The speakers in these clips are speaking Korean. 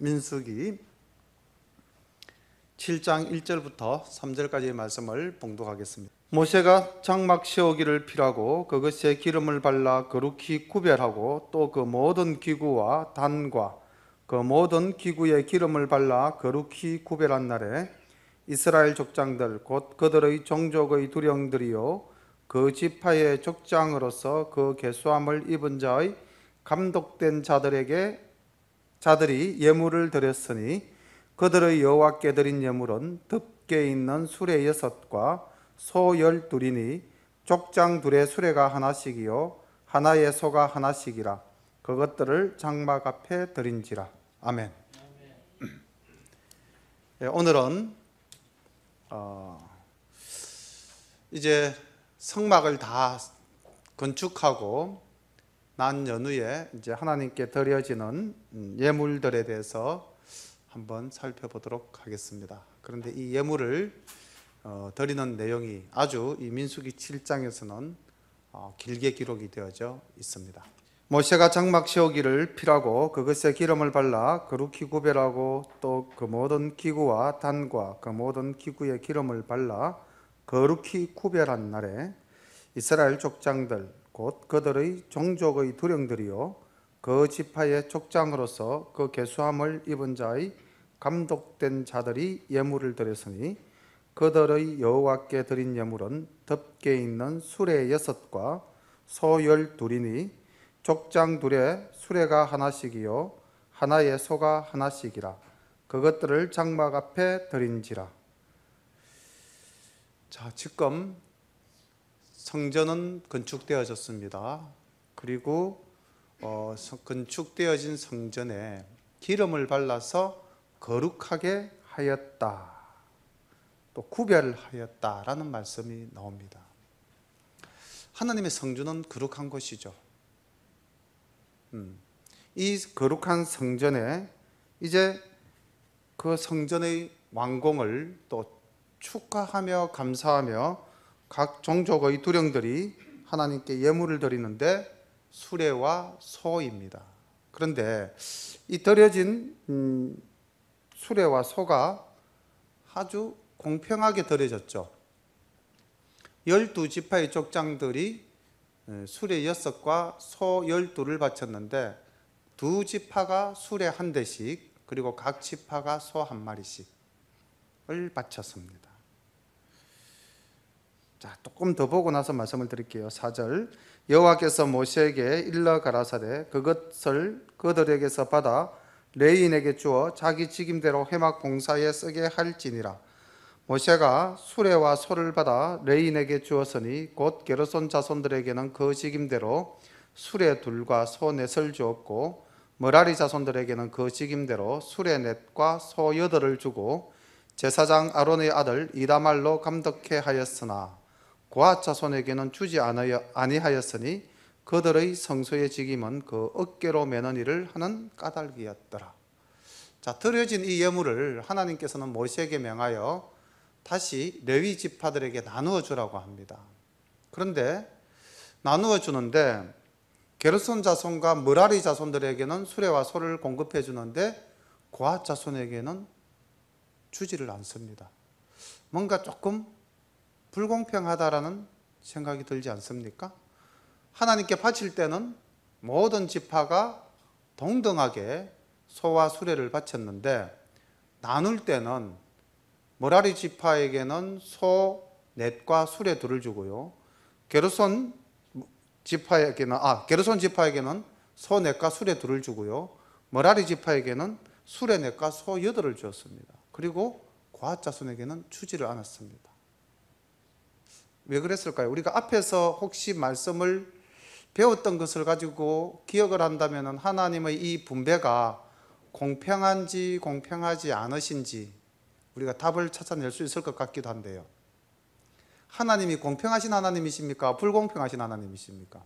민수기 7장 1절부터 3절까지의 말씀을 봉독하겠습니다. 모세가 장막 세우기를 필하고 그것에 기름을 발라 거룩히 구별하고 또 그 모든 기구와 단과 그 모든 기구에 기름을 발라 거룩히 구별한 날에 이스라엘 족장들 곧 그들의 종족의 두령들이요 그 지파의 족장으로서 그 계수함을 입은 자의 감독된 자들이 예물을 드렸으니 그들의 여호와께 드린 예물은 덮개 있는 수레 6과 소 12이니 족장 둘의 수레가 하나씩이요 하나의 소가 하나씩이라. 그것들을 장막 앞에 드린지라. 아멘. 오늘은 이제 성막을 다 건축하고 난 연후에 이제 하나님께 드려지는 예물들에 대해서 한번 살펴보도록 하겠습니다. 그런데 이 예물을 드리는 내용이 아주 이 민수기 7장에서는 길게 기록이 되어져 있습니다. 모세가 장막 세우기를 필하고 그것에 기름을 발라 거룩히 구별하고 또 그 모든 기구와 단과 그 모든 기구에 기름을 발라 거룩히 구별한 날에 이스라엘 족장들 곧 그들의 종족의 두령들이요 그 지파의 족장으로서 그 계수함을 입은 자의 감독된 자들이 예물을 드렸으니 그들의 여호와께 드린 예물은 덮개 있는 수레 6과 소 12이니 족장 둘에 수레가 하나씩이요 하나의 소가 하나씩이라. 그것들을 장막 앞에 드린지라. 자, 지금 성전은 건축되어졌습니다. 그리고 건축되어진 성전에 기름을 발라서 거룩하게 하였다, 또 구별하였다라는 말씀이 나옵니다. 하나님의 성전은 거룩한 것이죠. 이 거룩한 성전에 이제 그 성전의 완공을 또 축하하며 감사하며 각 종족의 두령들이 하나님께 예물을 드리는데 수레와 소입니다. 그런데 이 드려진 수레와 소가 아주 공평하게 드려졌죠. 12지파의 족장들이 수레 6과 소 12를 바쳤는데 두 지파가 수레 한 대씩 그리고 각 지파가 소 한 마리씩을 바쳤습니다. 자, 조금 더 보고 나서 말씀을 드릴게요. 4절. 여호와께서 모세에게 일러 가라사대 그것을 그들에게서 받아 레위인에게 주어 자기 직임대로 회막 공사에 쓰게 할지니라. 모세가 수레와 소를 받아 레위인에게 주었으니 곧 게르손 자손들에게는 그 직임대로 수레 둘과 소 넷을 주었고 머라리 자손들에게는 그 직임대로 수레 넷과 소 8을 주고 제사장 아론의 아들 이다말로 감독해 하였으나 고핫 자손에게는 주지 아니하였으니 그들의 성소의 직임은 그 어깨로 매는 일을 하는 까닭이었더라. 자, 드려진 이 예물을 하나님께서는 모세에게 명하여 다시 레위 지파들에게 나누어 주라고 합니다. 그런데 나누어 주는데 게르손 자손과 머라리 자손들에게는 수레와 소를 공급해 주는데 고핫 자손에게는 주지를 않습니다. 뭔가 조금 불공평하다라는 생각이 들지 않습니까? 하나님께 바칠 때는 모든 지파가 동등하게 소와 수레를 바쳤는데 나눌 때는 머라리 지파에게는 소 넷과 수레 둘을 주고요. 게르손 지파에게는 소 넷과 수레 둘을 주고요. 머라리 지파에게는 수레 넷과 소 8을 주었습니다. 그리고 고핫 자손에게는 주지를 않았습니다. 왜 그랬을까요? 우리가 앞에서 혹시 말씀을 배웠던 것을 가지고 기억을 한다면 하나님의 이 분배가 공평한지 공평하지 않으신지 우리가 답을 찾아낼 수 있을 것 같기도 한데요. 하나님이 공평하신 하나님이십니까? 불공평하신 하나님이십니까?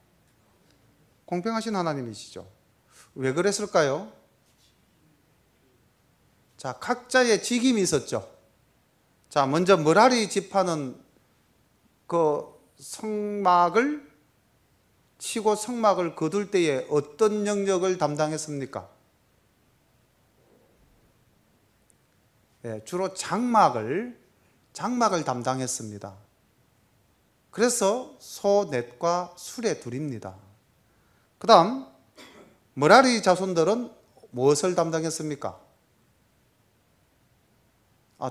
공평하신 하나님이시죠. 왜 그랬을까요? 자, 각자의 직임이 있었죠. 자, 먼저 머라리 지파는 그 성막을 치고 성막을 거둘 때에 어떤 영역을 담당했습니까? 주로 장막을 담당했습니다. 그래서 소 넷과 수레 둘입니다. 그 다음 머라리 자손들은 무엇을 담당했습니까?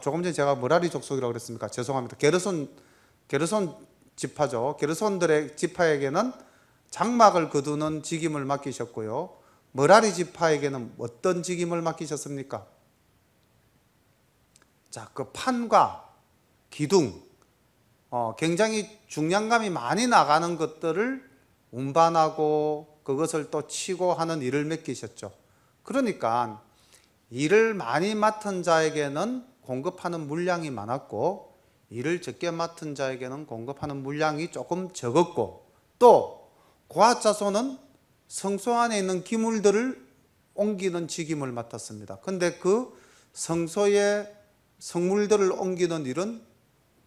조금 전에 제가 머라리 족속이라고 그랬습니까? 죄송합니다. 게르손 지파죠. 게르손들의 지파에게는 장막을 거두는 직임을 맡기셨고요. 머라리 지파에게는 어떤 직임을 맡기셨습니까? 자, 그 판과 기둥, 굉장히 중량감이 많이 나가는 것들을 운반하고 그것을 또 치고 하는 일을 맡기셨죠. 그러니까 일을 많이 맡은 자에게는 공급하는 물량이 많았고, 일을 적게 맡은 자에게는 공급하는 물량이 조금 적었고, 또 고앗 자손은 성소 안에 있는 기물들을 옮기는 직임을 맡았습니다. 그런데 그 성소에 성물들을 옮기는 일은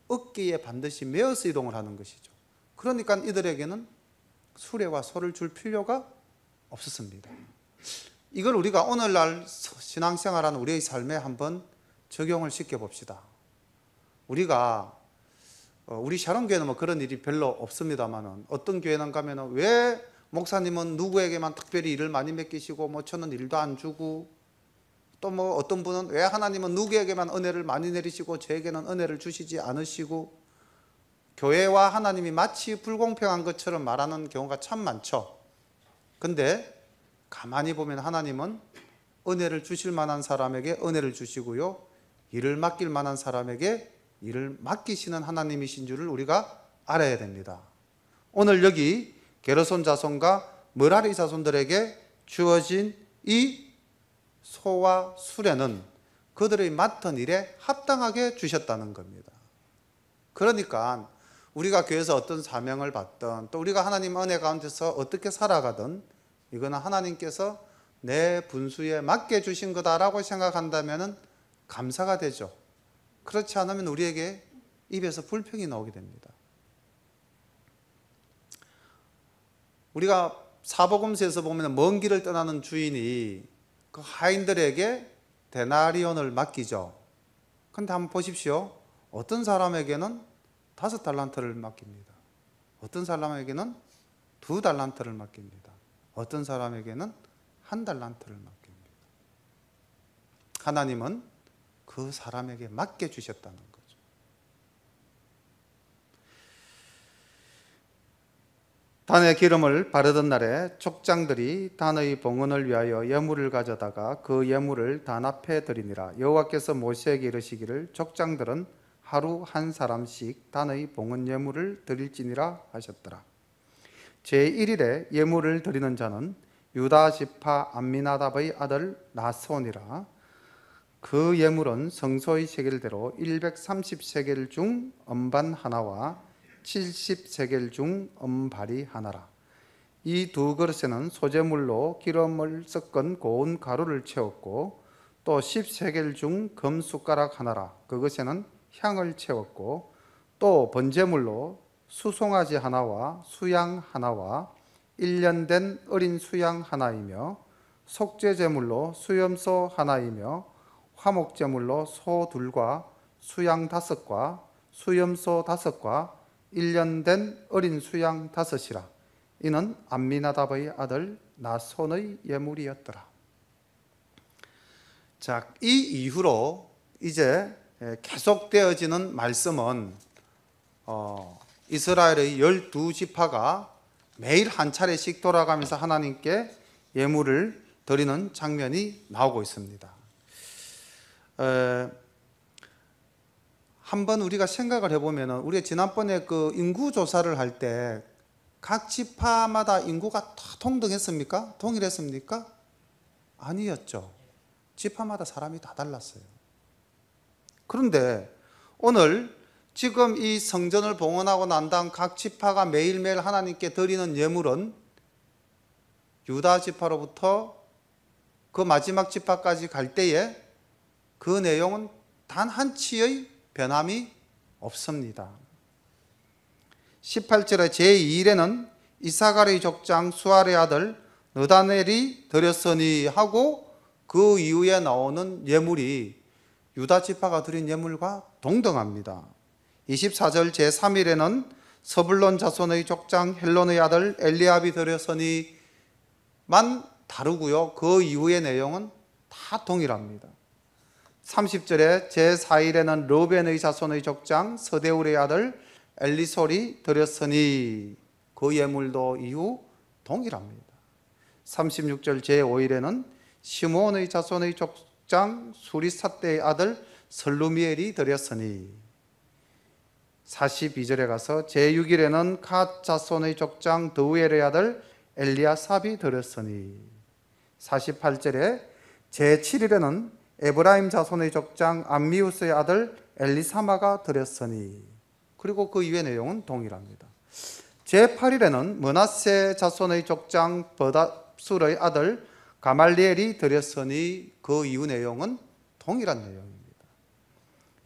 어깨에 반드시 메어서 이동을 하는 것이죠. 그러니까 이들에게는 수레와 소를 줄 필요가 없었습니다. 이걸 우리가 오늘날 신앙생활하는 우리의 삶에 한번 적용을 시켜봅시다. 우리 샤론교회는 뭐 그런 일이 별로 없습니다만은, 어떤 교회는 가면은 왜 목사님은 누구에게만 특별히 일을 많이 맡기시고 뭐 저는 일도 안 주고, 또 뭐 어떤 분은 왜 하나님은 누구에게만 은혜를 많이 내리시고 저에게는 은혜를 주시지 않으시고, 교회와 하나님이 마치 불공평한 것처럼 말하는 경우가 참 많죠. 근데 가만히 보면 하나님은 은혜를 주실 만한 사람에게 은혜를 주시고요, 일을 맡길 만한 사람에게 일을 맡기시는 하나님이신 줄을 우리가 알아야 됩니다. 오늘 여기 게르손 자손과 머라리 자손들에게 주어진 이 소와 수레는 그들의 맡은 일에 합당하게 주셨다는 겁니다. 그러니까 우리가 교회에서 어떤 사명을 받든, 또 우리가 하나님 은혜 가운데서 어떻게 살아가든, 이거는 하나님께서 내 분수에 맞게 주신 거다라고 생각한다면 감사가 되죠. 그렇지 않으면 우리에게 입에서 불평이 나오게 됩니다. 우리가 사복음서에서 보면 먼 길을 떠나는 주인이 그 하인들에게 데나리온을 맡기죠. 그런데 한번 보십시오. 어떤 사람에게는 5달란트를 맡깁니다. 어떤 사람에게는 2달란트를 맡깁니다. 어떤 사람에게는 1달란트를 맡깁니다. 하나님은 그 사람에게 맡겨 주셨다는 거죠. 단의 기름을 바르던 날에 족장들이 단의 봉헌을 위하여 예물을 가져다가 그 예물을 단 앞에 드리니라. 여호와께서 모세에게 이르시기를 족장들은 하루 한 사람씩 단의 봉헌 예물을 드릴지니라 하셨더라. 제1일에 예물을 드리는 자는 유다 지파 암미나답의 아들 나손이라. 그 예물은 성소의 세겔대로 130세겔 중 음반 하나와 70세겔 중 음발이 하나라. 이 두 그릇에는 소재물로 기름을 섞은 고운 가루를 채웠고, 또 10세겔 중 금숟가락 하나라. 그것에는 향을 채웠고, 또 번제물로 수송아지 하나와 수양 하나와 1년 된 어린 수양 하나이며, 속죄제물로 수염소 하나이며, 화목제물로 소 2과 수양 5과 수염소 5과 1년 된 어린 수양 5이라. 이는 암미나답의 아들 나손의 예물이었더라. 자, 이 이후로 이제 계속되어지는 말씀은 이스라엘의 12지파가 매일 한 차례씩 돌아가면서 하나님께 예물을 드리는 장면이 나오고 있습니다. 한번 우리가 생각을 해보면, 우리가 지난번에 그 인구 조사를 할 때 각 지파마다 인구가 다 동등했습니까? 동일했습니까? 아니었죠. 지파마다 사람이 다 달랐어요. 그런데 오늘 지금 이 성전을 봉헌하고 난 다음 각 지파가 매일매일 하나님께 드리는 예물은 유다 지파로부터 그 마지막 지파까지 갈 때에 그 내용은 단 한 치의 변함이 없습니다. 18절에 제2일에는 이사갈의 족장 수알의 아들 느다넬이 드렸으니 하고, 그 이후에 나오는 예물이 유다 지파가 드린 예물과 동등합니다. 24절 제3일에는 서불론 자손의 족장 헬론의 아들 엘리압이 드렸으니만 다르고요. 그 이후의 내용은 다 동일합니다. 30절에 제4일에는 르벤의 자손의 족장 서데울의 아들 엘리솔이 드렸으니 그 예물도 이후 동일합니다. 36절 제5일에는 시므온의 자손의 족장 수리삿대의 아들 슬루미엘이 드렸으니 42절에 가서 제6일에는 갓 자손의 족장 드우엘의 아들 엘리아삽이 드렸으니 48절에 제7일에는 에브라임 자손의 족장 암미우스의 아들 엘리사마가 드렸으니 그리고 그 이외의 내용은 동일합니다. 제8일에는 므낫세 자손의 족장 버다술의 아들 가말리엘이 드렸으니 그 이후 내용은 동일한 내용입니다.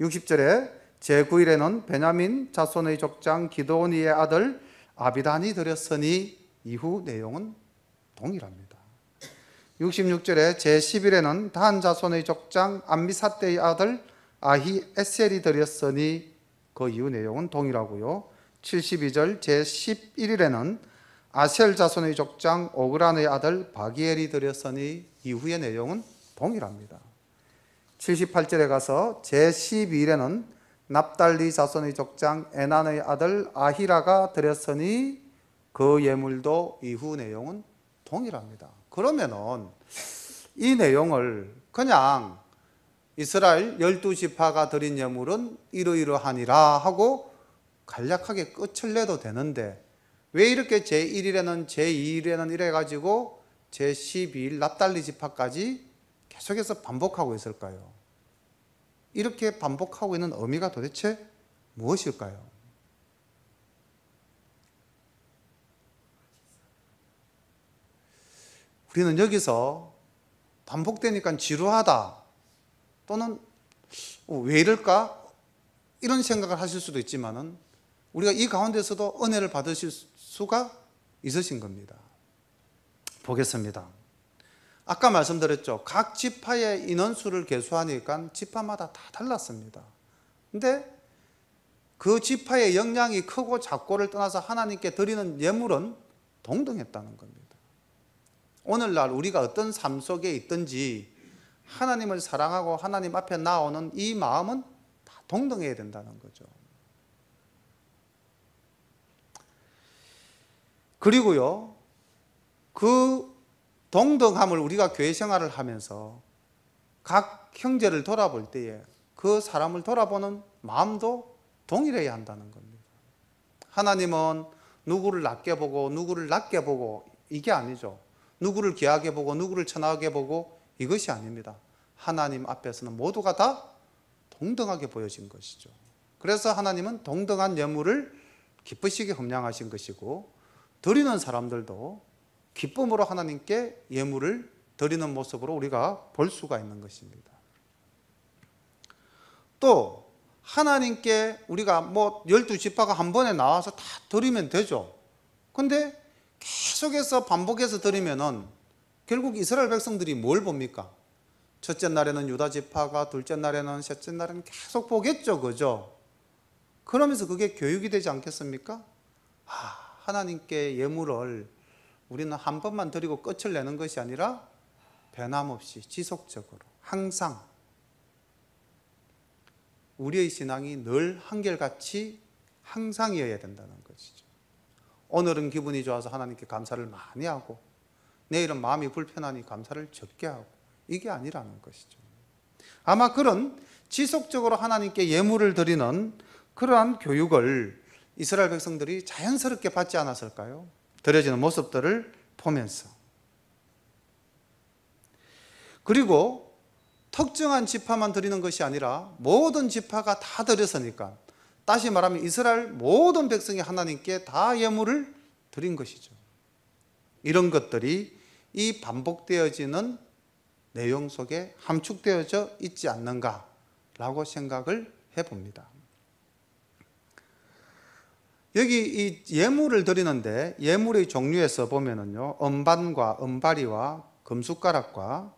60절에 제9일에는 베냐민 자손의 족장 기드오니의 아들 아비단이 드렸으니 이후 내용은 동일합니다. 66절에 제10일에는 단 자손의 족장 암미삿대의 아들 아히에셀이 드렸으니 그 이후 내용은 동일하고요. 72절 제11일에는 아셀 자손의 족장 오그란의 아들 바기엘이 드렸으니 이후의 내용은 동일합니다. 78절에 가서 제12일에는 납달리 자손의 족장 에난의 아들 아히라가 드렸으니 그 예물도 이후 내용은 동일합니다. 그러면은 이 내용을 그냥 이스라엘 12지파가 드린 예물은 이러이러하니라 하고 간략하게 끝을 내도 되는데 왜 이렇게 제1일에는 제2일에는 이래가지고 제12일 납달리 지파까지 계속해서 반복하고 있을까요? 이렇게 반복하고 있는 의미가 도대체 무엇일까요? 우리는 여기서 반복되니까 지루하다 또는 왜 이럴까? 이런 생각을 하실 수도 있지만은 우리가 이 가운데서도 은혜를 받으실 수가 있으신 겁니다. 보겠습니다. 아까 말씀드렸죠. 각 지파의 인원수를 계수하니까 지파마다 다 달랐습니다. 근데 그 지파의 역량이 크고 작고를 떠나서 하나님께 드리는 예물은 동등했다는 겁니다. 오늘날 우리가 어떤 삶 속에 있든지 하나님을 사랑하고 하나님 앞에 나오는 이 마음은 다 동등해야 된다는 거죠. 그리고요, 그 동등함을 우리가 교회 생활을 하면서 각 형제를 돌아볼 때에 그 사람을 돌아보는 마음도 동일해야 한다는 겁니다. 하나님은 누구를 낮게 보고 누구를 낮게 보고 이게 아니죠. 누구를 귀하게 보고 누구를 천하게 보고 이것이 아닙니다. 하나님 앞에서는 모두가 다 동등하게 보여진 것이죠. 그래서 하나님은 동등한 예물을 기쁘시게 헌량하신 것이고 드리는 사람들도 기쁨으로 하나님께 예물을 드리는 모습으로 우리가 볼 수가 있는 것입니다. 또 하나님께 우리가 12지파가 한 번에 나와서 다 드리면 되죠. 근데 계속해서 반복해서 드리면은 결국 이스라엘 백성들이 뭘 봅니까? 첫째 날에는 유다 지파가, 둘째 날에는, 셋째 날에는 계속 보겠죠, 그죠? 그러면서 그게 교육이 되지 않겠습니까? 하나님께 예물을 우리는 한 번만 드리고 끝을 내는 것이 아니라 변함없이 지속적으로 항상 우리의 신앙이 늘 한결같이 항상이어야 된다는 것이죠. 오늘은 기분이 좋아서 하나님께 감사를 많이 하고 내일은 마음이 불편하니 감사를 적게 하고 이게 아니라는 것이죠. 아마 그런 지속적으로 하나님께 예물을 드리는 그러한 교육을 이스라엘 백성들이 자연스럽게 받지 않았을까요? 드려지는 모습들을 보면서. 그리고 특정한 지파만 드리는 것이 아니라 모든 지파가 다 드렸으니까 다시 말하면 이스라엘 모든 백성이 하나님께 다 예물을 드린 것이죠. 이런 것들이 이 반복되어지는 내용 속에 함축되어져 있지 않는가라고 생각을 해봅니다. 여기 이 예물을 드리는데 예물의 종류에서 보면은요, 음반과 음바리와 금숟가락과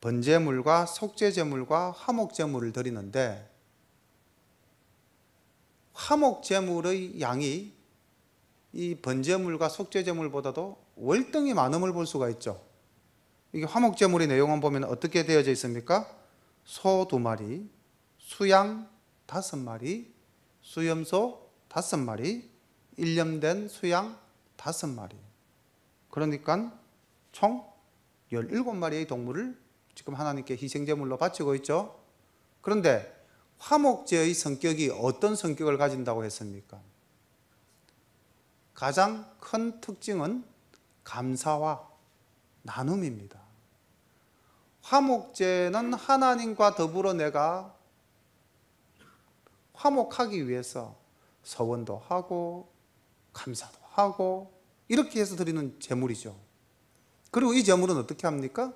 번제물과 속죄제물과 화목제물을 드리는데 화목제물의 양이 이 번제물과 속죄제물보다도 월등히 많음을 볼 수가 있죠. 이게 화목제물의 내용을 보면 어떻게 되어져 있습니까? 소 2마리, 수양 5마리, 수염소 5마리, 일념된 수양 5마리. 그러니까 총 17마리의 동물을 지금 하나님께 희생제물로 바치고 있죠. 그런데 화목제의 성격이 어떤 성격을 가진다고 했습니까? 가장 큰 특징은 감사와 나눔입니다. 화목제는 하나님과 더불어 내가 화목하기 위해서 서원도 하고 감사도 하고 이렇게 해서 드리는 제물이죠. 그리고 이 제물은 어떻게 합니까?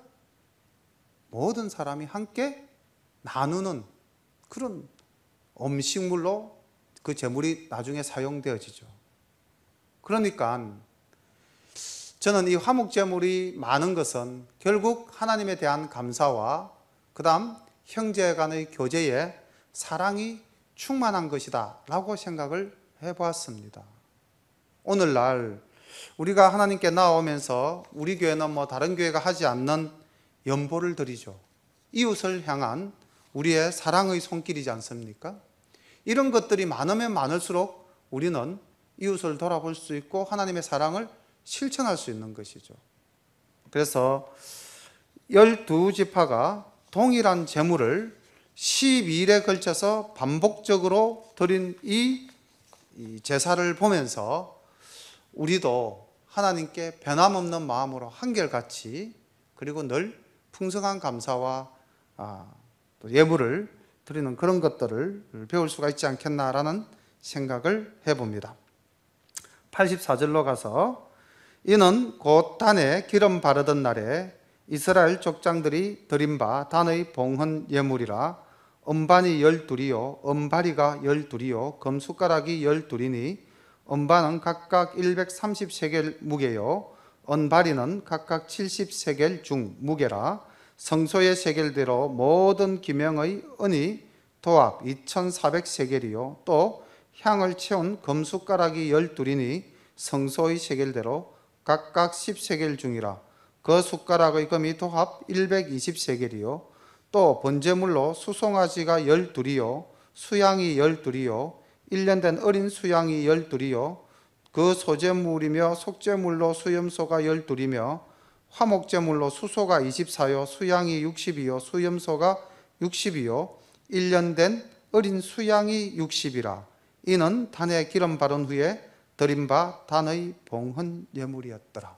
모든 사람이 함께 나누는 그런 음식물로 그 제물이 나중에 사용되어지죠. 그러니까 저는 이 화목제물이 많은 것은 결국 하나님에 대한 감사와 그 다음 형제 간의 교제에 사랑이 충만한 것이다 라고 생각을 해보았습니다. 오늘날 우리가 하나님께 나오면서 우리 교회는 다른 교회가 하지 않는 연보를 드리죠. 이웃을 향한 우리의 사랑의 손길이지 않습니까? 이런 것들이 많으면 많을수록 우리는 이웃을 돌아볼 수 있고 하나님의 사랑을 실천할 수 있는 것이죠. 그래서 12지파가 동일한 제물을 12일에 걸쳐서 반복적으로 드린 이 제사를 보면서 우리도 하나님께 변함없는 마음으로 한결같이 그리고 늘 풍성한 감사와 또 예물을 드리는 그런 것들을 배울 수가 있지 않겠나라는 생각을 해봅니다. 84절로 가서 이는 곧 단에 기름 바르던 날에 이스라엘 족장들이 드린 바 단의 봉헌 예물이라 음반이 12이요 음바리가 12이요 금숟가락이 12이니 음반은 각각 130세겔 무게요 은바리는 각각 70세겔 중 무게라 성소의 세겔대로 모든 기명의 은이 도합 2400세겔이요 또 향을 채운 금숟가락이 12이니 성소의 세겔대로 각각 10세겔 중이라 그 숟가락의 금이 도합 120세겔이요 또 번제물로 수송아지가 12이요 수양이 12이요 1년 된 어린 수양이 12이요 그 소제물이며 속제물로 수염소가 12이며 화목제물로 수소가 24요 수양이 60이요 수염소가 60이요 1년 된 어린 수양이 60이라 이는 단에 기름 바른 후에 드린 바 단의 봉헌 예물이었더라.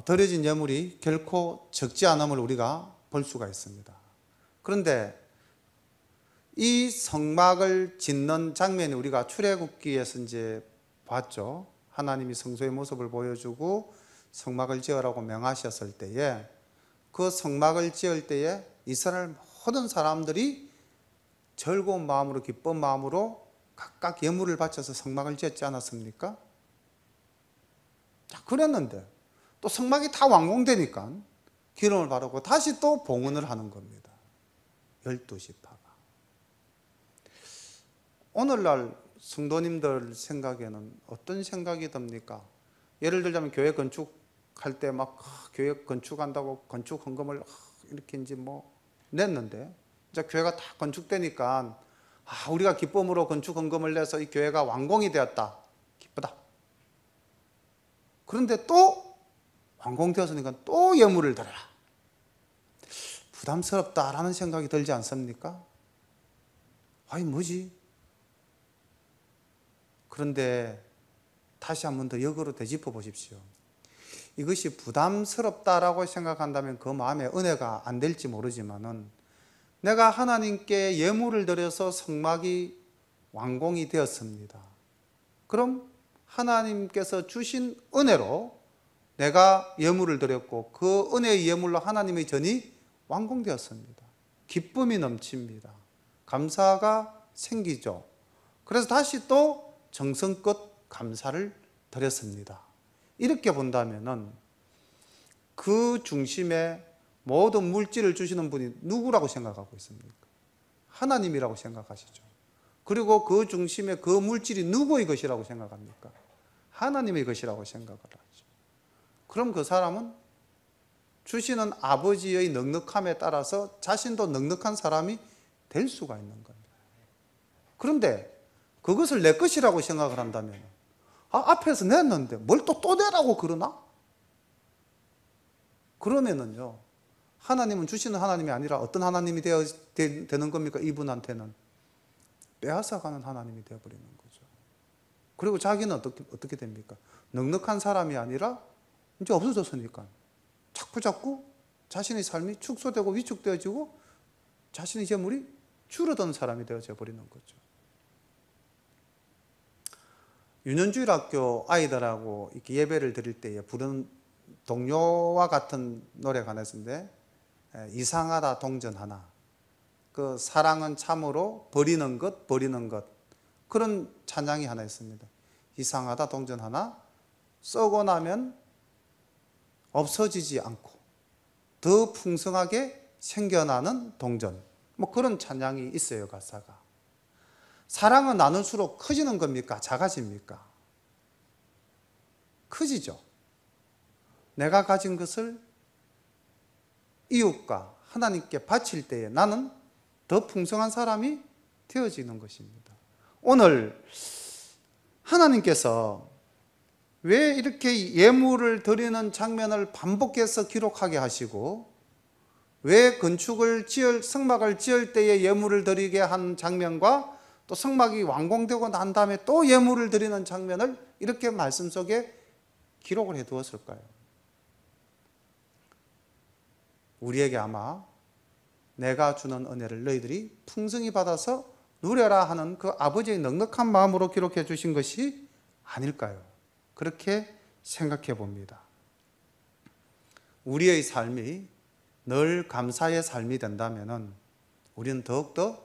드려진 예물이 결코 적지 않음을 우리가 볼 수가 있습니다. 그런데 이 성막을 짓는 장면이 우리가 출애굽기에서 이제 봤죠. 하나님이 성소의 모습을 보여주고 성막을 지으라고 명하셨을 때에 그 성막을 지을 때에 이스라엘 모든 사람들이 즐거운 마음으로 기쁜 마음으로 각각 예물을 바쳐서 성막을 지었지 않았습니까? 자, 그랬는데 또 성막이 다 완공되니까 기름을 바르고 다시 또 봉헌을 하는 겁니다. 12지파가. 오늘날 성도님들 생각에는 어떤 생각이 듭니까? 예를 들자면 교회 건축할 때 막 교회 건축한다고 건축 헌금을 이렇게 이제 냈는데 이제 교회가 다 건축되니까 우리가 기쁨으로 건축 헌금을 내서 이 교회가 완공이 되었다. 기쁘다. 그런데 또 완공되었으니까 또 예물을 드려라. 부담스럽다라는 생각이 들지 않습니까? 아니 뭐지? 그런데 다시 한 번 더 역으로 되짚어 보십시오. 이것이 부담스럽다라고 생각한다면 그 마음에 은혜가 안 될지 모르지만은 내가 하나님께 예물을 드려서 성막이 완공이 되었습니다. 그럼 하나님께서 주신 은혜로 내가 예물을 드렸고 그 은혜의 예물로 하나님의 전이 완공되었습니다. 기쁨이 넘칩니다. 감사가 생기죠. 그래서 다시 또 정성껏 감사를 드렸습니다. 이렇게 본다면은 그 중심에 모든 물질을 주시는 분이 누구라고 생각하고 있습니까? 하나님이라고 생각하시죠. 그리고 그 중심에 그 물질이 누구의 것이라고 생각합니까? 하나님의 것이라고 생각을 하죠. 그럼 그 사람은 주시는 아버지의 넉넉함에 따라서 자신도 넉넉한 사람이 될 수가 있는 겁니다. 그런데 그것을 내 것이라고 생각을 한다면, 앞에서 냈는데 뭘 또 내라고 그러나? 그러면은요, 하나님은 주시는 하나님이 아니라 어떤 하나님이 되는 겁니까? 이분한테는 빼앗아가는 하나님이 되어버리는 거죠. 그리고 자기는 어떻게 됩니까? 넉넉한 사람이 아니라 이제 없어졌으니까 자꾸 자신의 삶이 축소되고 위축되어지고 자신의 재물이 줄어든 사람이 되어져 버리는 거죠. 유년주일학교 아이들하고 이렇게 예배를 드릴 때에 부르는 동요와 같은 노래가 하나 있는데, 이상하다 동전 하나, 그 사랑은 참으로 버리는 것 그런 찬양이 하나 있습니다. 이상하다 동전 하나, 썩어 나면 없어지지 않고 더 풍성하게 생겨나는 동전, 뭐 그런 찬양이 있어요. 가사가. 사랑은 나눌수록 커지는 겁니까? 작아집니까? 커지죠. 내가 가진 것을 이웃과 하나님께 바칠 때에 나는 더 풍성한 사람이 되어지는 것입니다. 오늘 하나님께서 왜 이렇게 예물을 드리는 장면을 반복해서 기록하게 하시고, 왜 성막을 지을 때에 예물을 드리게 한 장면과 또 성막이 완공되고 난 다음에 또 예물을 드리는 장면을 이렇게 말씀 속에 기록을 해 두었을까요? 우리에게 아마 내가 주는 은혜를 너희들이 풍성히 받아서 누려라 하는 그 아버지의 넉넉한 마음으로 기록해 주신 것이 아닐까요? 그렇게 생각해 봅니다. 우리의 삶이 늘 감사의 삶이 된다면 우리는 더욱더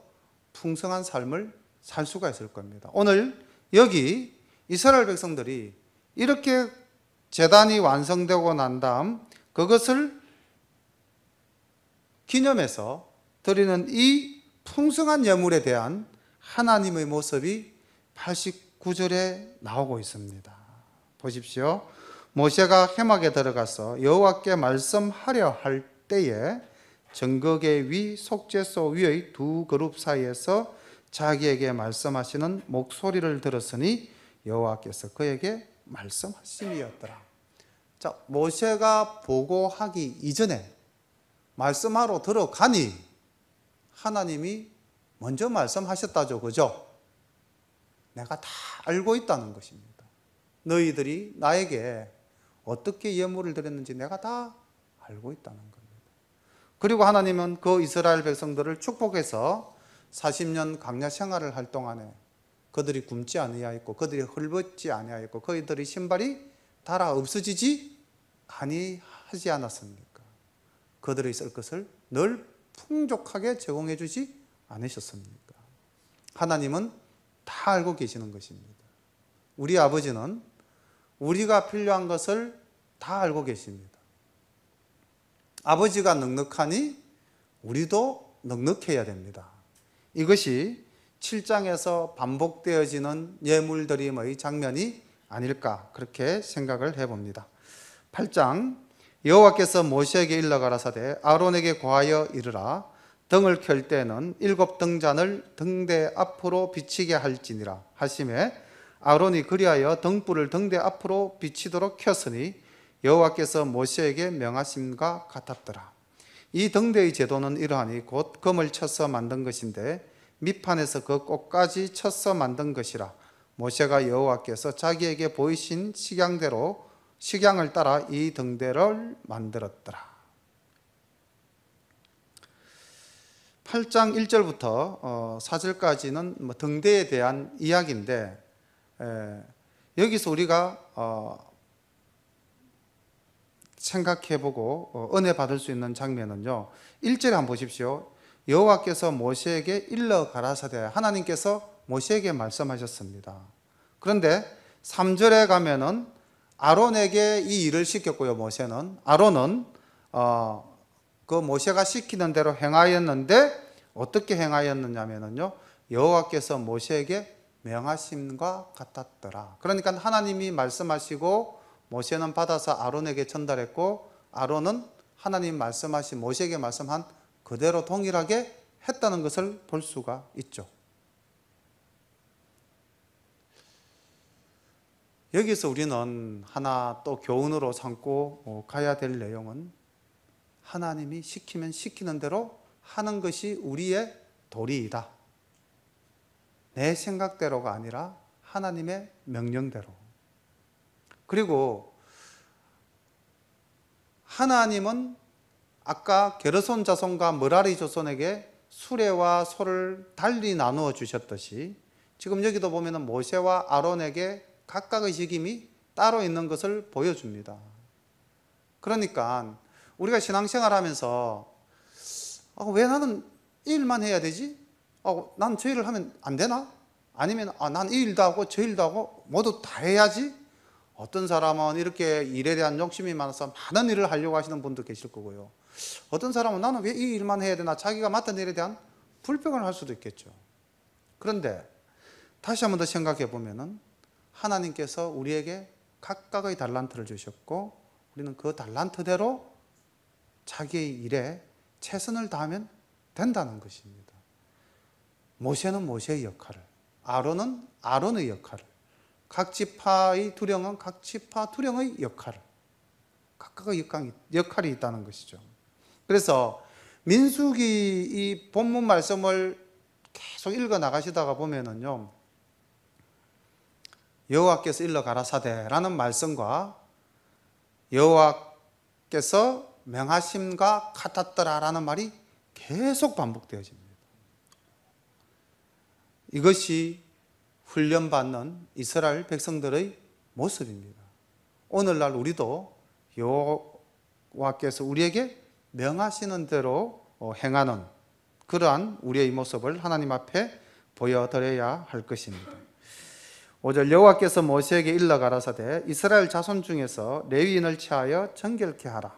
풍성한 삶을 살 수가 있을 겁니다. 오늘 여기 이스라엘 백성들이 이렇게 제단이 완성되고 난 다음 그것을 기념해서 드리는 이 풍성한 예물에 대한 하나님의 모습이 89절에 나오고 있습니다. 보십시오. 모세가 회막에 들어가서 여호와께 말씀하려 할 때에 정거계 위 속죄소 위의 두 그룹 사이에서 자기에게 말씀하시는 목소리를 들었으니 여호와께서 그에게 말씀하심이었더라. 자, 모세가 보고하기 이전에 말씀하러 들어가니 하나님이 먼저 말씀하셨다죠. 그죠? 내가 다 알고 있다는 것입니다. 너희들이 나에게 어떻게 예물을 드렸는지 내가 다 알고 있다는 겁니다. 그리고 하나님은 그 이스라엘 백성들을 축복해서 40년 광야 생활을 할 동안에 그들이 굶지 아니하였고 그들이 헐벗지 아니하였고 그들의 신발이 닳아 없어지지 아니하지 않았습니까? 그들의 쓸 것을 늘 풍족하게 제공해 주지 않으셨습니까? 하나님은 다 알고 계시는 것입니다. 우리 아버지는 우리가 필요한 것을 다 알고 계십니다. 아버지가 넉넉하니 우리도 넉넉해야 됩니다. 이것이 7장에서 반복되어지는 예물드림의 장면이 아닐까 그렇게 생각을 해봅니다. 8장 여호와께서 모세에게 일러 가라사대 아론에게 고하여 이르라 등을 켤 때는 7 등잔을 등대 앞으로 비치게 할지니라 하시매 아론이 그리하여 등불을 등대 앞으로 비치도록 켰으니 여호와께서 모세에게 명하심과 같았더라. 이 등대의 제도는 이러하니 곧 금을 쳐서 만든 것인데 밑판에서 그 꼭까지 쳐서 만든 것이라. 모세가 여호와께서 자기에게 보이신 식양을 따라 이 등대를 만들었더라. 8장 1절부터 4절까지는 등대에 대한 이야기인데 여기서 우리가 생각해보고 은혜 받을 수 있는 장면은요 1절에 한번 보십시오. 여호와께서 모세에게 일러 가라사대 하나님께서 모세에게 말씀하셨습니다. 그런데 3절에 가면은 아론에게 이 일을 시켰고요. 모세는 아론은 그 모세가 시키는 대로 행하였는데 어떻게 행하였느냐면요, 여호와께서 모세에게 명하심과 같았더라. 그러니까 하나님이 말씀하시고 모세는 받아서 아론에게 전달했고, 아론은 하나님 말씀하신 모세에게 말씀한 그대로 동일하게 했다는 것을 볼 수가 있죠. 여기서 우리는 하나 또 교훈으로 삼고 가야 될 내용은, 하나님이 시키면 시키는 대로 하는 것이 우리의 도리이다. 내 생각대로가 아니라 하나님의 명령대로. 그리고 하나님은 아까 게르손 자손과 므라리 자손에게 수레와 소를 달리 나누어 주셨듯이, 지금 여기도 보면 모세와 아론에게 각각의 직임이 따로 있는 것을 보여줍니다. 그러니까 우리가 신앙생활 하면서 왜 나는 이 일만 해야 되지? 난 저 일을 하면 안 되나? 아니면 난 이 일도 하고 저 일도 하고 모두 다 해야지? 어떤 사람은 이렇게 일에 대한 욕심이 많아서 많은 일을 하려고 하시는 분도 계실 거고요. 어떤 사람은 나는 왜 이 일만 해야 되나? 자기가 맡은 일에 대한 불평을 할 수도 있겠죠. 그런데 다시 한 번 더 생각해 보면은, 하나님께서 우리에게 각각의 달란트를 주셨고, 우리는 그 달란트대로 자기의 일에 최선을 다하면 된다는 것입니다. 모세는 모세의 역할을, 아론은 아론의 역할을, 각 지파의 두령은 각 지파 두령의 역할을, 각각의 역할이 있다는 것이죠. 그래서 민수기 이 본문 말씀을 계속 읽어 나가시다가 보면은요, 여호와께서 일러 가라사대라는 말씀과 여호와께서 명하심과 같았더라라는 말이 계속 반복되어집니다. 이것이 훈련받는 이스라엘 백성들의 모습입니다. 오늘날 우리도 여호와께서 우리에게 명하시는 대로 행하는 그러한 우리의 모습을 하나님 앞에 보여드려야 할 것입니다. 5절, 여호와께서 모세에게 일러 가라사대 이스라엘 자손 중에서 레위인을 취하여 정결케 하라.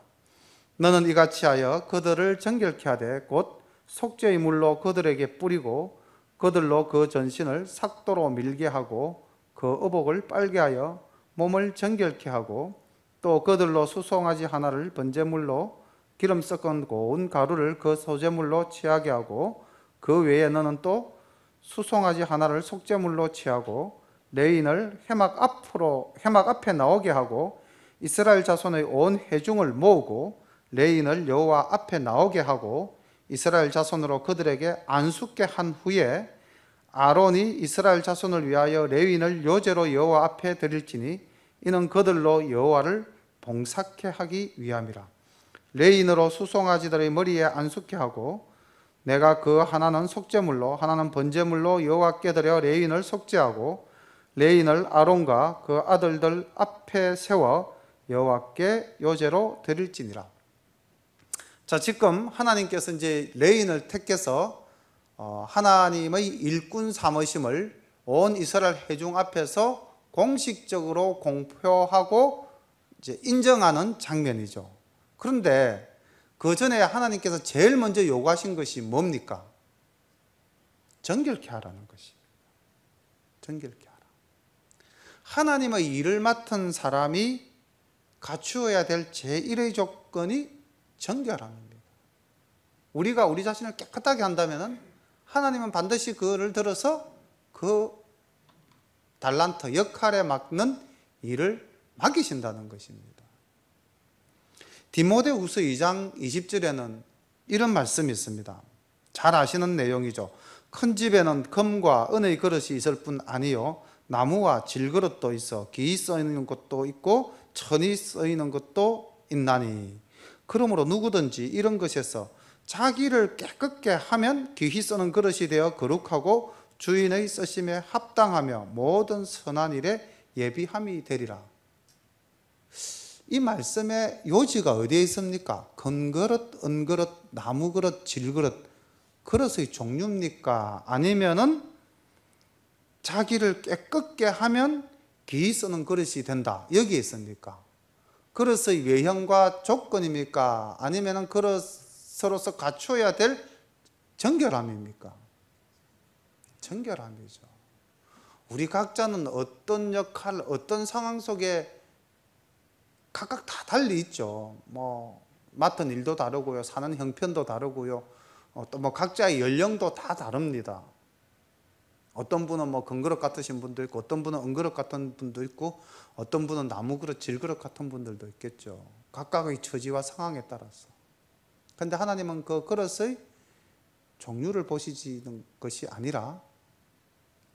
너는 이같이 하여 그들을 정결케 하되 곧 속죄의 물로 그들에게 뿌리고 그들로 그 전신을 삭도로 밀게 하고 그 의복을 빨게 하여 몸을 정결케 하고 또 그들로 수송아지 하나를 번제물로 기름 섞은 고운 가루를 그 소제물로 취하게 하고 그 외에 너는 또 수송아지 하나를 속죄물로 취하고 레위인을 회막 앞에 나오게 하고 이스라엘 자손의 온 회중을 모으고 레위인을 여호와 앞에 나오게 하고 이스라엘 자손으로 그들에게 안숙게 한 후에 아론이 이스라엘 자손을 위하여 레위인을 요제로 여호와 앞에 드릴지니 이는 그들로 여호와를 봉사케 하기 위함이라. 레위인으로 수송아지들의 머리에 안숙게 하고 내가 그 하나는 속죄물로 하나는 번제물로 여호와께 드려 레위인을 속죄하고 레위인을 아론과 그 아들들 앞에 세워 여호와께 요제로 드릴지니라. 자, 지금 하나님께서 이제 레위인을 택해서 하나님의 일꾼 삼으심을 온 이스라엘 회중 앞에서 공식적으로 공표하고 이제 인정하는 장면이죠. 그런데 그 전에 하나님께서 제일 먼저 요구하신 것이 뭡니까? 정결케 하라는 것입니다. 정결케 하라. 하나님의 일을 맡은 사람이 갖추어야 될 제1의 조건이 정결함입니다. 우리가 우리 자신을 깨끗하게 한다면 하나님은 반드시 그를 들어서 그 달란트, 역할에 맞는 일을 맡기신다는 것입니다. 디모데후서 2장 20절에는 이런 말씀이 있습니다. 잘 아시는 내용이죠. 큰 집에는 금과 은의 그릇이 있을 뿐 아니요 나무와 질그릇도 있어 기이 쓰이는 것도 있고 천이 쓰이는 것도 있나니 그러므로 누구든지 이런 것에서 자기를 깨끗게 하면 귀히 쓰는 그릇이 되어 거룩하고 주인의 쓰심에 합당하며 모든 선한 일에 예비함이 되리라. 이 말씀의 요지가 어디에 있습니까? 금그릇, 은그릇, 나무그릇, 질그릇, 그릇의 종류입니까? 아니면은 자기를 깨끗게 하면 귀히 쓰는 그릇이 된다. 여기에 있습니까? 그릇의 외형과 조건입니까? 아니면 그릇으로서 갖춰야 될 정결함입니까? 정결함이죠. 우리 각자는 어떤 역할, 어떤 상황 속에 각각 다 달리 있죠. 맡은 일도 다르고요, 사는 형편도 다르고요, 또 각자의 연령도 다 다릅니다. 어떤 분은 금그릇 같으신 분도 있고, 어떤 분은 은그릇 같은 분도 있고, 어떤 분은 나무그릇, 질그릇 같은 분들도 있겠죠. 각각의 처지와 상황에 따라서. 그런데 하나님은 그 그릇의 종류를 보시는 것이 아니라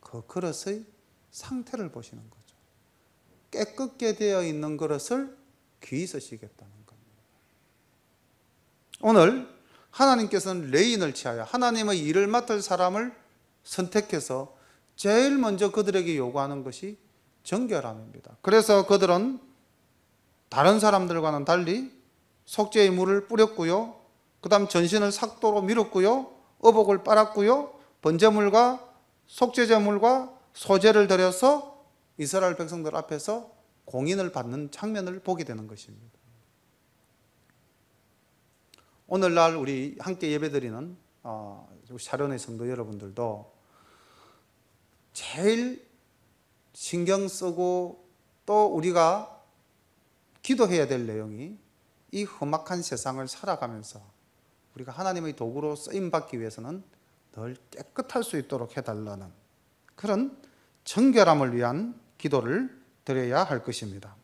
그 그릇의 상태를 보시는 거죠. 깨끗게 되어 있는 그릇을 귀히 쓰시겠다는 겁니다. 오늘 하나님께서는 레인을 취하여 하나님의 일을 맡을 사람을 선택해서 제일 먼저 그들에게 요구하는 것이 정결함입니다. 그래서 그들은 다른 사람들과는 달리 속죄의 물을 뿌렸고요, 그 다음 전신을 삭도로 밀었고요, 의복을 빨았고요, 번제물과 속죄제물과 소제를 드려서 이스라엘 백성들 앞에서 공인을 받는 장면을 보게 되는 것입니다. 오늘날 우리 함께 예배드리는 샤론의 성도 여러분들도 제일 신경 쓰고 또 우리가 기도해야 될 내용이 이 험악한 세상을 살아가면서 우리가 하나님의 도구로 쓰임받기 위해서는 늘 깨끗할 수 있도록 해달라는 그런 정결함을 위한 기도를 드려야 할 것입니다.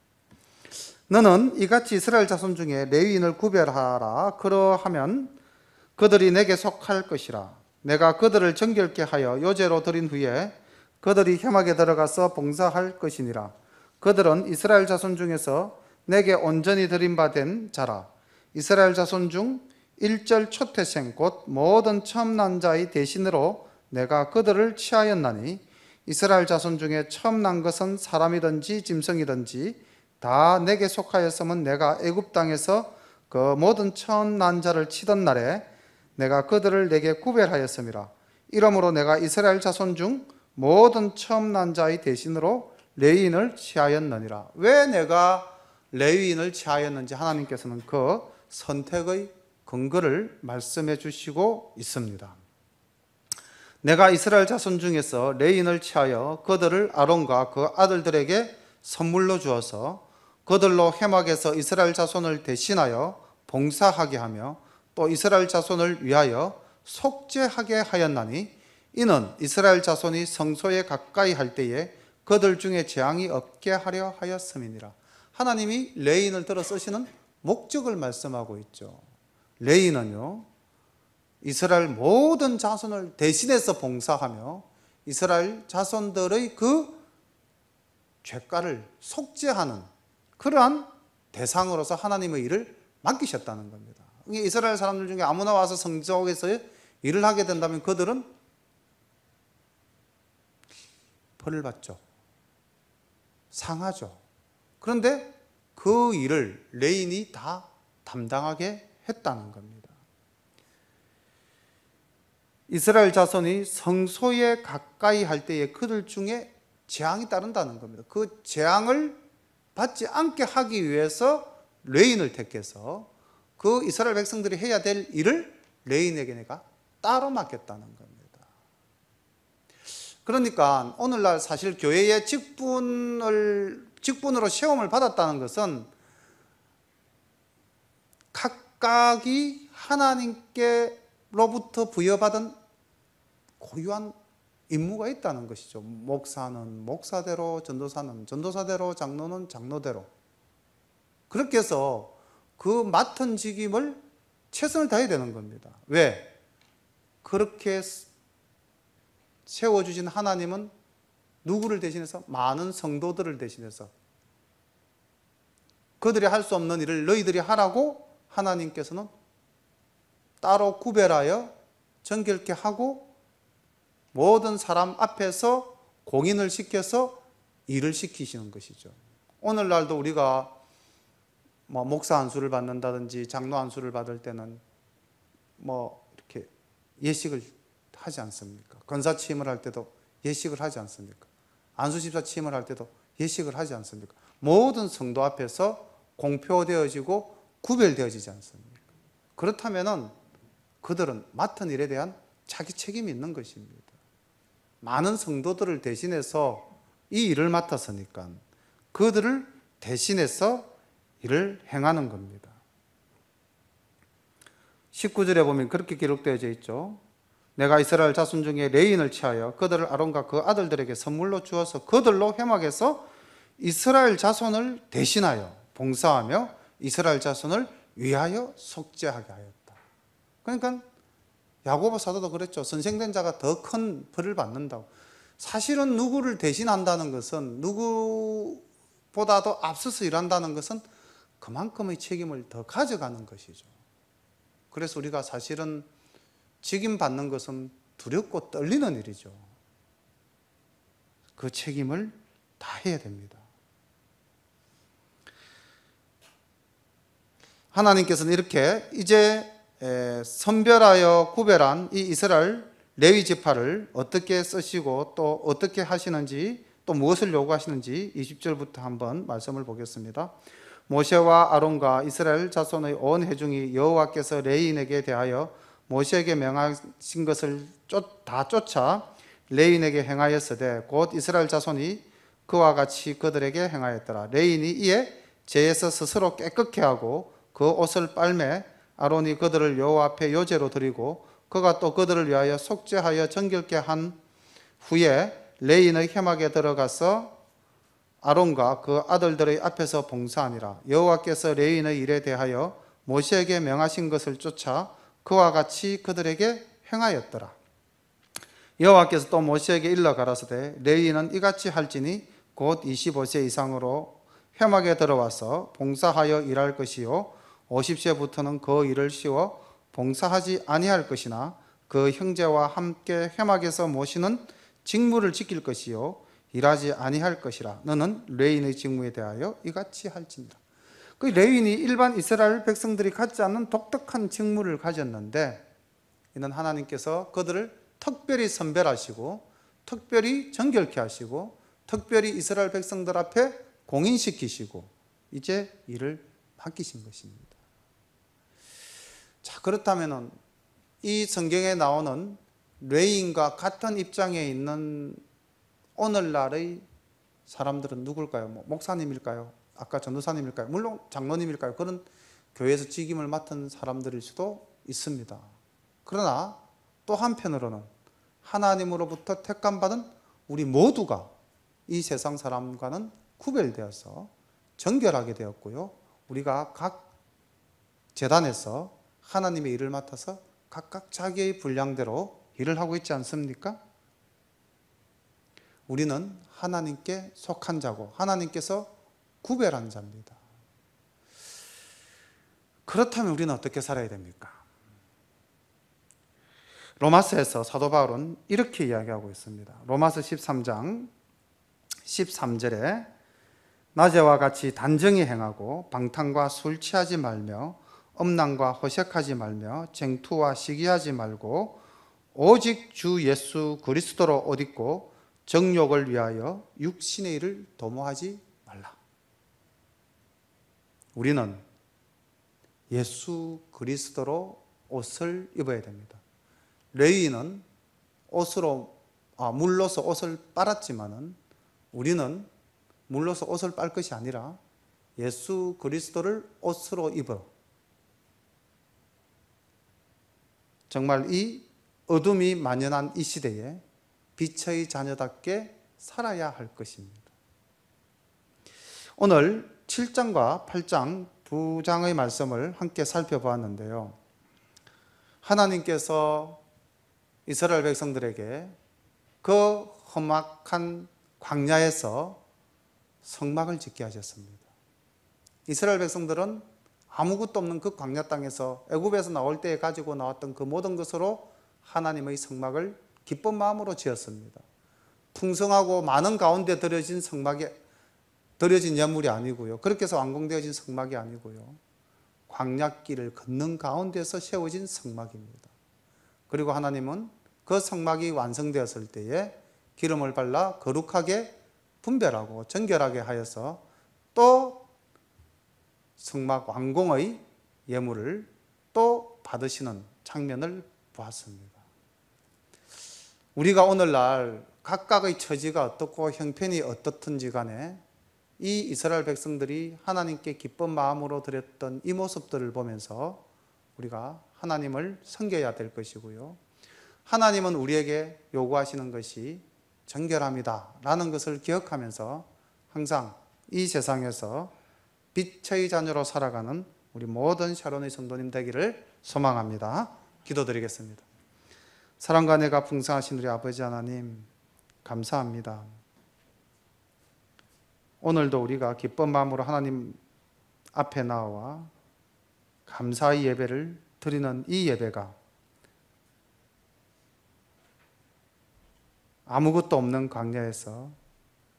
너는 이같이 이스라엘 자손 중에 레위인을 구별하라. 그러하면 그들이 내게 속할 것이라. 내가 그들을 정결케 하여 요제로 드린 후에 그들이 회막에 들어가서 봉사할 것이니라. 그들은 이스라엘 자손 중에서 내게 온전히 드림받은 자라. 이스라엘 자손 중 일절 초태생 곧 모든 처음 난 자의 대신으로 내가 그들을 취하였나니 이스라엘 자손 중에 처음 난 것은 사람이든지 짐승이든지 다 내게 속하였으면 내가 애굽 땅에서 그 모든 처음 난 자를 치던 날에 내가 그들을 내게 구별하였음이라. 이러므로 내가 이스라엘 자손 중 모든 처음 난 자의 대신으로 레위인을 취하였느니라. 왜 내가 레위인을 취하였는지 하나님께서는 그 선택의 근거를 말씀해 주시고 있습니다. 내가 이스라엘 자손 중에서 레위인을 취하여 그들을 아론과 그 아들들에게 선물로 주어서 그들로 회막에서 이스라엘 자손을 대신하여 봉사하게 하며 또 이스라엘 자손을 위하여 속죄하게 하였나니 이는 이스라엘 자손이 성소에 가까이 할 때에 그들 중에 재앙이 없게 하려 하였음이니라. 하나님이 레위인을 들어 쓰시는 목적을 말씀하고 있죠. 레위인은요, 이스라엘 모든 자손을 대신해서 봉사하며 이스라엘 자손들의 그 죄가를 속죄하는 그러한 대상으로서 하나님의 일을 맡기셨다는 겁니다. 이스라엘 사람들 중에 아무나 와서 성소에서 일을 하게 된다면 그들은 벌을 받죠. 상하죠. 그런데 그 일을 레위인이 다 담당하게 했다는 겁니다. 이스라엘 자손이 성소에 가까이 할 때에 그들 중에 재앙이 따른다는 겁니다. 그 재앙을 받지 않게 하기 위해서 레위인을 택해서 그 이스라엘 백성들이 해야 될 일을 레위인에게 내가 따로 맡겼다는 겁니다. 그러니까 오늘날 사실 교회의 직분으로 시험을 받았다는 것은 각각이 하나님께로부터 부여받은 고유한 임무가 있다는 것이죠. 목사는 목사대로, 전도사는 전도사대로, 장로는 장로대로. 그렇게 해서 그 맡은 직임을 최선을 다해야 되는 겁니다. 왜? 그렇게 세워주신 하나님은 누구를 대신해서? 많은 성도들을 대신해서 그들이 할 수 없는 일을 너희들이 하라고 하나님께서는 따로 구별하여 정결케 하고 모든 사람 앞에서 공인을 시켜서 일을 시키시는 것이죠. 오늘날도 우리가 목사 안수를 받는다든지 장로 안수를 받을 때는 이렇게 예식을 하지 않습니까? 권사 취임을 할 때도 예식을 하지 않습니까? 안수집사 취임을 할 때도 예식을 하지 않습니까? 모든 성도 앞에서 공표되어지고 구별되어지지 않습니까? 그렇다면은 그들은 맡은 일에 대한 자기 책임이 있는 것입니다. 많은 성도들을 대신해서 이 일을 맡았으니까 그들을 대신해서 일을 행하는 겁니다. 19절에 보면 그렇게 기록되어져 있죠. 내가 이스라엘 자손 중에 레인을 취하여 그들을 아론과 그 아들들에게 선물로 주어서 그들로 회막에서 이스라엘 자손을 대신하여 봉사하며 이스라엘 자손을 위하여 속죄하게 하였다. 그러니까 야고보 사도도 그랬죠. 선생된 자가 더 큰 벌을 받는다고. 사실은 누구를 대신한다는 것은, 누구보다도 앞서서 일한다는 것은 그만큼의 책임을 더 가져가는 것이죠. 그래서 우리가 사실은 직임받는 것은 두렵고 떨리는 일이죠. 그 책임을 다해야 됩니다. 하나님께서는 이렇게 이제 선별하여 구별한 이 이스라엘 레위 지파를 어떻게 쓰시고 또 어떻게 하시는지, 또 무엇을 요구하시는지 20절부터 한번 말씀을 보겠습니다. 모세와 아론과 이스라엘 자손의 온 회중이 여호와께서 레위인에게 대하여 모세에게 명하신 것을 다 쫓아 레위인에게 행하였으되 곧 이스라엘 자손이 그와 같이 그들에게 행하였더라. 레위인이 이에 죄에서 스스로 깨끗게 하고 그 옷을 빨매 아론이 그들을 여호와 앞에 요제로 드리고 그가 또 그들을 위하여 속죄하여 정결케 한 후에 레위인의 회막에 들어가서 아론과 그 아들들의 앞에서 봉사하니라. 여호와께서 레위인의 일에 대하여 모세에게 명하신 것을 쫓아 그와 같이 그들에게 행하였더라. 여호와께서 또 모세에게 일러 가라사대 레위인은 이같이 할지니 곧 25세 이상으로 회막에 들어와서 봉사하여 일할 것이요 50세부터는 그 일을 쉬워 봉사하지 아니할 것이나 그 형제와 함께 회막에서 모시는 직무를 지킬 것이요 일하지 아니할 것이라. 너는 레위인의 직무에 대하여 이같이 할지니라. 그 레위인이 일반 이스라엘 백성들이 갖지 않는 독특한 직무를 가졌는데 이는 하나님께서 그들을 특별히 선별하시고 특별히 정결케 하시고 특별히 이스라엘 백성들 앞에 공인시키시고 이제 일을 맡기신 것입니다. 자, 그렇다면 이 성경에 나오는 레위인과 같은 입장에 있는 오늘날의 사람들은 누굴까요? 목사님일까요? 아까 전도사님일까요? 물론 장로님일까요? 그런 교회에서 직임을 맡은 사람들일 수도 있습니다. 그러나 또 한편으로는 하나님으로부터 택감받은 우리 모두가 이 세상 사람과는 구별되어서 정결하게 되었고요. 우리가 각 재단에서 하나님의 일을 맡아서 각각 자기의 분량대로 일을 하고 있지 않습니까? 우리는 하나님께 속한 자고 하나님께서 구별한 자입니다. 그렇다면 우리는 어떻게 살아야 됩니까? 로마서에서 사도 바울은 이렇게 이야기하고 있습니다. 로마서 13장 13절에 낮에와 같이 단정히 행하고 방탕과 술 취하지 말며 엄랑과 허색하지 말며 쟁투와 시기하지 말고 오직 주 예수 그리스도로 옷 입고 정욕을 위하여 육신의 일을 도모하지 말라. 우리는 예수 그리스도로 옷을 입어야 됩니다. 레위인은 물로서 옷을 빨았지만은 우리는 물로서 옷을 빨 것이 아니라 예수 그리스도를 옷으로 입어 정말 이 어둠이 만연한 이 시대에 빛의 자녀답게 살아야 할 것입니다. 오늘 7장과 8장 두 장의 말씀을 함께 살펴보았는데요. 하나님께서 이스라엘 백성들에게 그 험악한 광야에서 성막을 짓게 하셨습니다. 이스라엘 백성들은 아무것도 없는 그 광야 땅에서 애굽에서 나올 때에 가지고 나왔던 그 모든 것으로 하나님의 성막을 기쁜 마음으로 지었습니다. 풍성하고 많은 가운데 드려진 성막이 드려진 예물이 아니고요. 그렇게 해서 완공되어진 성막이 아니고요. 광야길을 걷는 가운데서 세워진 성막입니다. 그리고 하나님은 그 성막이 완성되었을 때에 기름을 발라 거룩하게 분별하고 정결하게 하여서 또 성막 완공의 예물을 또 받으시는 장면을 보았습니다. 우리가 오늘날 각각의 처지가 어떻고 형편이 어떻든지 간에 이 이스라엘 백성들이 하나님께 기쁜 마음으로 드렸던 이 모습들을 보면서 우리가 하나님을 섬겨야 될 것이고요. 하나님은 우리에게 요구하시는 것이 정결함이다 라는 것을 기억하면서 항상 이 세상에서 빛의 자녀로 살아가는 우리 모든 샤론의 성도님 되기를 소망합니다. 기도드리겠습니다. 사랑과 은혜가 풍성하신 우리 아버지 하나님, 감사합니다. 오늘도 우리가 기쁜 마음으로 하나님 앞에 나와 감사의 예배를 드리는 이 예배가 아무것도 없는 광야에서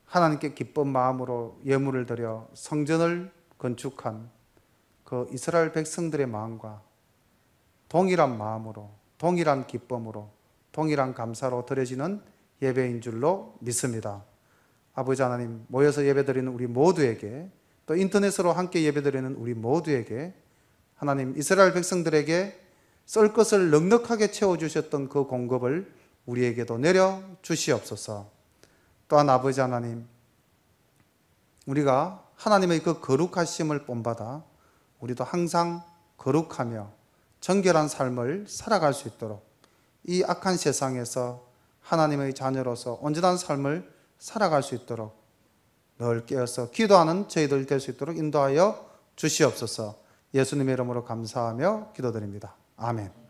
하나님께 기쁜 마음으로 예물을 드려 성전을 건축한 그 이스라엘 백성들의 마음과 동일한 마음으로, 동일한 기쁨으로, 동일한 감사로 드려지는 예배인 줄로 믿습니다. 아버지 하나님, 모여서 예배드리는 우리 모두에게, 또 인터넷으로 함께 예배드리는 우리 모두에게 하나님 이스라엘 백성들에게 쏠 것을 넉넉하게 채워주셨던 그 공급을 우리에게도 내려 주시옵소서. 또한 아버지 하나님, 우리가 하나님의 그 거룩하심을 본받아 우리도 항상 거룩하며 정결한 삶을 살아갈 수 있도록 이 악한 세상에서 하나님의 자녀로서 온전한 삶을 살아갈 수 있도록 늘 깨어서 기도하는 저희들 될 수 있도록 인도하여 주시옵소서. 예수님의 이름으로 감사하며 기도드립니다. 아멘.